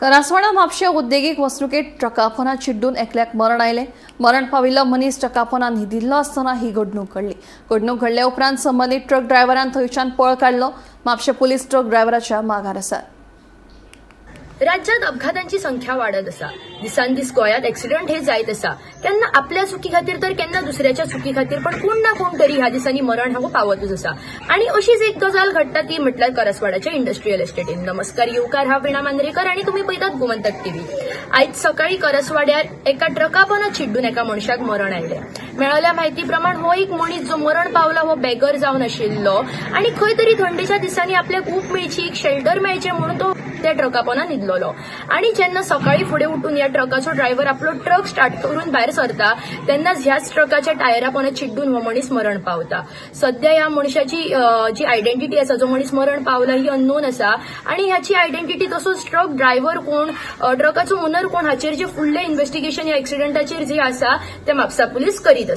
करासवाडा म्हापशा उद्देगीक वसणुकेत ट्रका पोंदा चिड्डून एकल्याक मरण आयले। मरण पाविल्लो मनीस ट्रका पोंदा न्हिदिल्लो आसतना ही घडणूक घडली। घडणूक घडल्या उपरांत संबंधीत ट्रक ड्रायव्हरान थंयच्यान पळ काडलो। म्हापशा पुलीस ट्रक ड्रायव्हराच्या मागार आसात। राज्यात अपघातांची संख्या वाढत असा। दिसान दीस गोयात ऍक्सिडेंट हे जायत असा। केन्ना आपल्या चुकी खातीर तर केन्ना दुसऱ्याच्या चुकी खातीर पण कोण ना कोण तरी ह्या दिसांनी मरण हांव पावतच असा। आणि अशीच एक गजाल घडटा ती म्हटल्यार करासवाडाच्या इंडस्ट्रियल एस्टेटीन। नमस्कार, येवकार, हांव वीणा मांद्रेकर आणि तुम्ही पळयतात गोमंतक टीव्ही। आयज सकाळी करासवाड्यार एका ट्रका पोंदा चिड्डून एका मनशाक मरण आयले। मेळयल्या म्हायती प्रमाण हो एक मनीस जो मरण पावला हो बेगर जावन आशिल्लो आणि खंय तरी थंडेच्या दिसांनी आपल्याक ऊब मेळची, एक शेल्टर मेळचें म्हणून तो त्या ट्रका पोंदा न्हिदलोलो। आणि जेन्ना सकाळी फुडें उठून ह्या ट्रकाचो ड्रायव्हर आपलो ट्रक स्टार्ट करून भायर सरता तेन्नाच ह्याच ट्रकाच्या टायरा पोंदा चिड्डून हो मनीस मरण पावता। सध्या ह्या मनशाची जी आयडेंटिटी आसा, जो मनीस मरण पावला ही अननोन आसा आणि ह्याची आयडेंटिटी तसोच ट्रक ड्रायव्हर कोण, ट्रकाचो ओनर कोण हाचेर जे फुडलें इन्व्हेस्टिगेशन ह्या एक्सिडेंटाचेर जे आसा ते म्हापसा पुलीस करीत आसा।